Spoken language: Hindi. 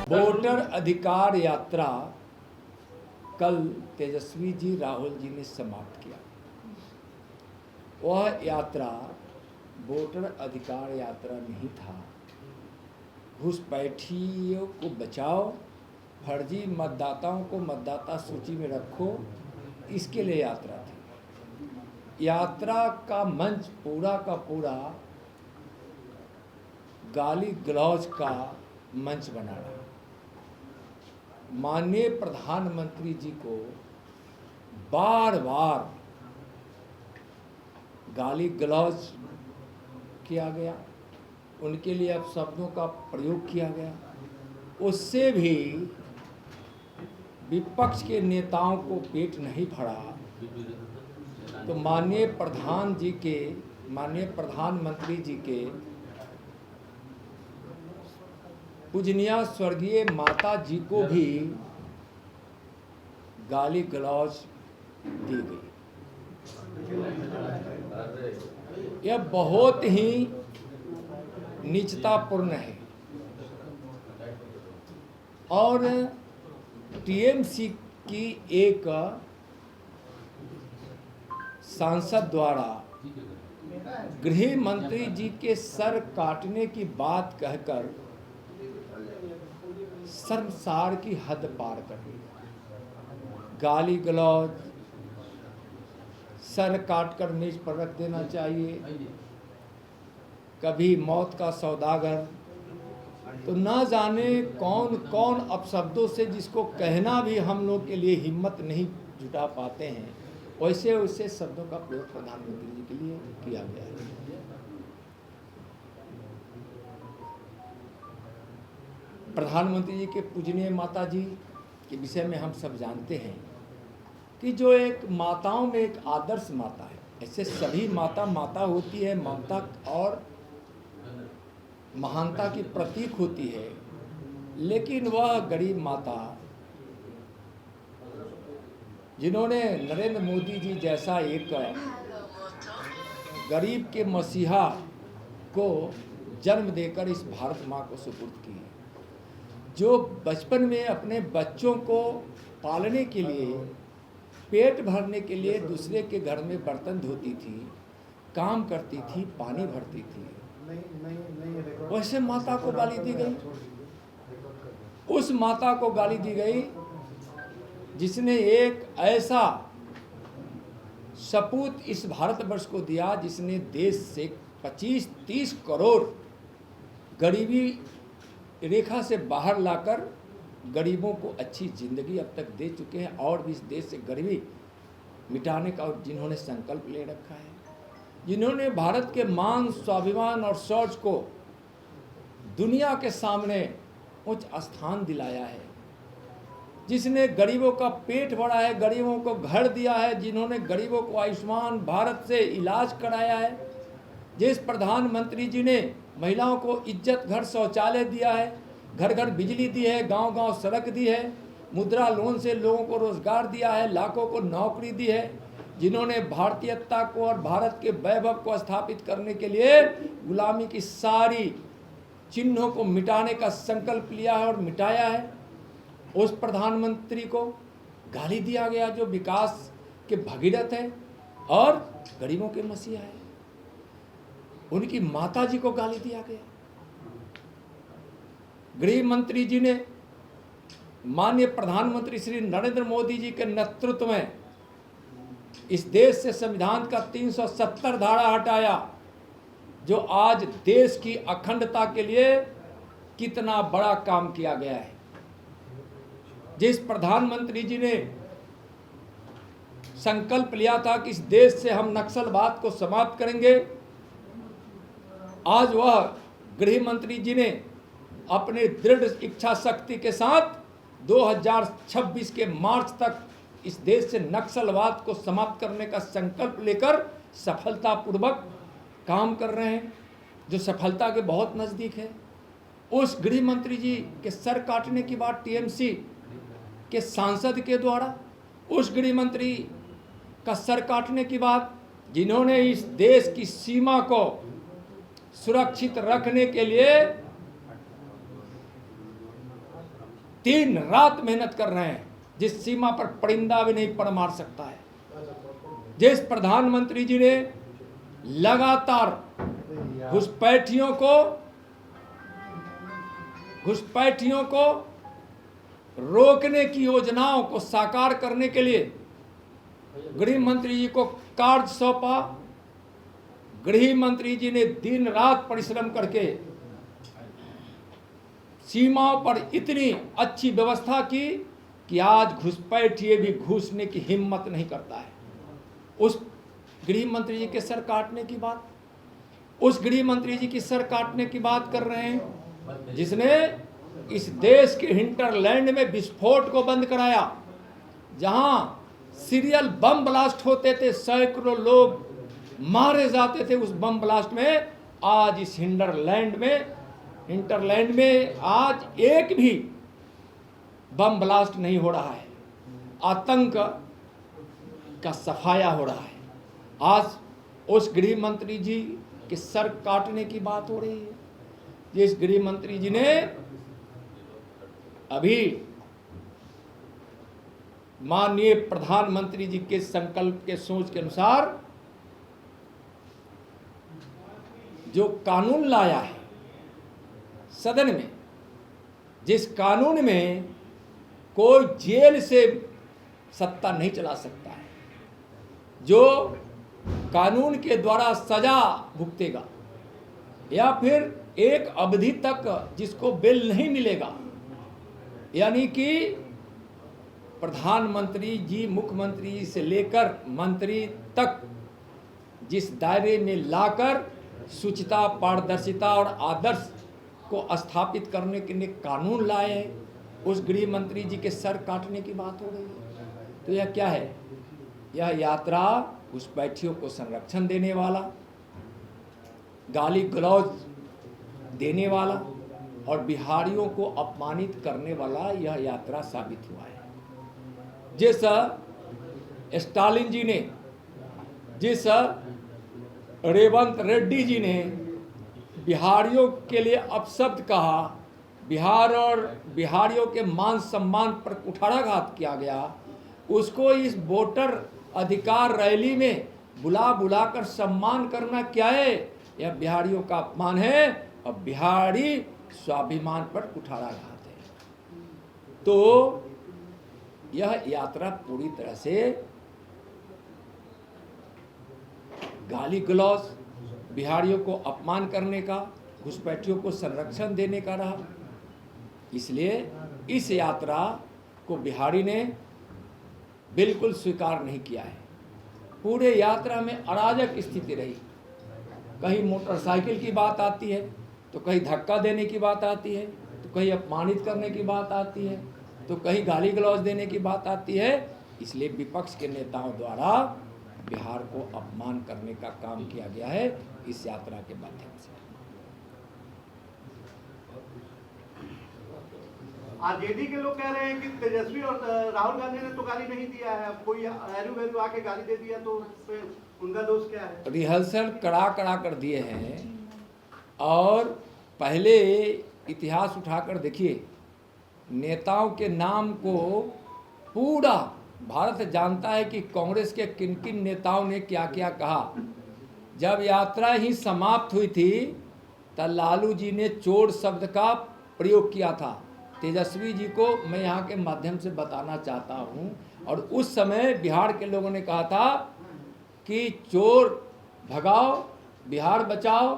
वोटर अधिकार यात्रा कल तेजस्वी जी राहुल जी ने समाप्त किया। वह यात्रा वोटर अधिकार यात्रा नहीं था। घुसपैठियों को बचाओ, फर्जी मतदाताओं को मतदाता सूची में रखो, इसके लिए यात्रा थी। यात्रा का मंच पूरा का पूरा गाली गलौज का मंच बना रहा। माननीय प्रधानमंत्री जी को बार बार गाली गलौज किया गया, उनके लिए अपशब्दों का प्रयोग किया गया। उससे भी विपक्ष के नेताओं को पेट नहीं भरा तो माननीय प्रधानमंत्री जी के पूजनीय स्वर्गीय माता जी को भी गाली गलौज दी गई। यह बहुत ही नीचतापूर्ण है और टीएमसी की एक सांसद द्वारा गृह मंत्री जी के सर काटने की बात कहकर शर्मसार की हद पार कर दी। गाली गलौज, सर काटकर मेज पर रख देना चाहिए, कभी मौत का सौदागर, तो ना जाने कौन कौन अपशब्दों से जिसको कहना भी हम लोग के लिए हिम्मत नहीं जुटा पाते हैं, वैसे वैसे शब्दों का प्रयोग प्रधानमंत्री जी के लिए किया गया है। प्रधानमंत्री जी के पूजनीय माता जी के विषय में हम सब जानते हैं कि जो एक माताओं में एक आदर्श माता है। ऐसे सभी माता होती है, ममता और महानता की प्रतीक होती है, लेकिन वह गरीब माता जिन्होंने नरेंद्र मोदी जी जैसा एक गरीब के मसीहा को जन्म देकर इस भारत माँ को सुपुर्द की है, जो बचपन में अपने बच्चों को पालने के लिए, पेट भरने के लिए दूसरे के घर में बर्तन धोती थी, काम करती थी, पानी भरती थी, वैसे माता को गाली दी गई। उस माता को गाली दी गई जिसने एक ऐसा सपूत इस भारतवर्ष को दिया जिसने देश से 25-30 करोड़ गरीबी रेखा से बाहर लाकर गरीबों को अच्छी जिंदगी अब तक दे चुके हैं और भी इस देश से गरीबी मिटाने का जिन्होंने संकल्प ले रखा है, जिन्होंने भारत के मान, स्वाभिमान और शौर्य को दुनिया के सामने उच्च स्थान दिलाया है, जिसने गरीबों का पेट भरा है, गरीबों को घर दिया है, जिन्होंने गरीबों को आयुष्मान भारत से इलाज कराया है, जिस प्रधानमंत्री जी ने महिलाओं को इज्जत घर शौचालय दिया है, घर घर बिजली दी है, गांव गांव सड़क दी है, मुद्रा लोन से लोगों को रोजगार दिया है, लाखों को नौकरी दी है, जिन्होंने भारतीयता को और भारत के वैभव को स्थापित करने के लिए गुलामी की सारी चिन्हों को मिटाने का संकल्प लिया है और मिटाया है, उस प्रधानमंत्री को गाली दिया गया जो विकास के भगीरथ है और गरीबों के मसीहा है। उनकी माता जी को गाली दिया गया। गृह मंत्री जी ने माननीय प्रधानमंत्री श्री नरेंद्र मोदी जी के नेतृत्व में इस देश से संविधान का 370 धारा हटाया, जो आज देश की अखंडता के लिए कितना बड़ा काम किया गया है। जिस प्रधानमंत्री जी ने संकल्प लिया था कि इस देश से हम नक्सलवाद को समाप्त करेंगे, आज वह गृह मंत्री जी ने अपने दृढ़ इच्छा शक्ति के साथ 2026 के मार्च तक इस देश से नक्सलवाद को समाप्त करने का संकल्प लेकर सफलतापूर्वक काम कर रहे हैं, जो सफलता के बहुत नज़दीक है। उस गृह मंत्री जी के सर काटने की बात टीएमसी के सांसद के द्वारा, उस गृह मंत्री का सर काटने की बात जिन्होंने इस देश की सीमा को सुरक्षित रखने के लिए दिन रात मेहनत कर रहे हैं, जिस सीमा पर परिंदा भी नहीं पड़ मार सकता है। जिस प्रधानमंत्री जी ने लगातार घुसपैठियों को रोकने की योजनाओं को साकार करने के लिए गृह मंत्री जी को कार्य सौंपा। गृह मंत्री जी ने दिन रात परिश्रम करके सीमाओं पर इतनी अच्छी व्यवस्था की कि आज घुसपैठिए भी घुसने की हिम्मत नहीं करता है। उस गृह मंत्री जी के सर काटने की बात, उस गृह मंत्री जी की सर काटने की बात कर रहे हैं जिसने इस देश के हिंटरलैंड में विस्फोट को बंद कराया, जहां सीरियल बम ब्लास्ट होते थे, सैकड़ों लोग मारे जाते थे उस बम ब्लास्ट में। आज इस हिंटरलैंड में आज एक भी बम ब्लास्ट नहीं हो रहा है, आतंक का सफाया हो रहा है। आज उस गृह मंत्री जी के सर काटने की बात हो रही है, जिस गृह मंत्री जी ने अभी माननीय प्रधानमंत्री जी के संकल्प के सोच के अनुसार जो कानून लाया है सदन में, जिस कानून में कोई जेल से सत्ता नहीं चला सकता है, जो कानून के द्वारा सजा भुगतेगा या फिर एक अवधि तक जिसको बेल नहीं मिलेगा, यानी कि प्रधानमंत्री जी मुख्यमंत्री जी से लेकर मंत्री तक जिस दायरे में लाकर शुचिता, पारदर्शिता और आदर्श को स्थापित करने के लिए कानून लाए हैं, उस गृह मंत्री जी के सर काटने की बात हो रही है। तो यह क्या है? यह यात्रा घुसपैठियों को संरक्षण देने वाला, गाली गलौज देने वाला और बिहारियों को अपमानित करने वाला यह यात्रा साबित हुआ है। जिस स्टालिन जी ने, जिस रेवंत रेड्डी जी ने बिहारियों के लिए अपशब्द कहा, बिहार और बिहारियों के मान सम्मान पर कुठाराघात किया गया, उसको इस वोटर अधिकार रैली में बुलाकर सम्मान करना क्या है? यह बिहारियों का अपमान है और बिहारी स्वाभिमान पर कुठाराघात है। तो यह यात्रा पूरी तरह से गाली गलौज, बिहारियों को अपमान करने का, घुसपैठियों को संरक्षण देने का रहा। इसलिए इस यात्रा को बिहारी ने बिल्कुल स्वीकार नहीं किया है। पूरे यात्रा में अराजक स्थिति रही, कहीं मोटरसाइकिल की बात आती है तो कहीं धक्का देने की बात आती है, तो कहीं अपमानित करने की बात आती है, तो कहीं गाली गलौज देने की बात आती है। इसलिए विपक्ष के नेताओं द्वारा बिहार को अपमान करने का काम किया गया है इस यात्रा के माध्यम से। आरजेडी के लोग कह रहे हैं कि तेजस्वी और राहुल गांधी ने तो गाली नहीं दिया है, कोई एरू आके गाली दे दिया तो उनका दोष क्या है? रिहर्सल कड़ा कर दिए हैं और पहले इतिहास उठाकर देखिए, नेताओं के नाम को पूरा भारत जानता है कि कांग्रेस के किन किन नेताओं ने क्या क्या कहा। जब यात्रा ही समाप्त हुई थी तब लालू जी ने चोर शब्द का प्रयोग किया था। तेजस्वी जी को मैं यहाँ के माध्यम से बताना चाहता हूँ, और उस समय बिहार के लोगों ने कहा था कि चोर भगाओ, बिहार बचाओ,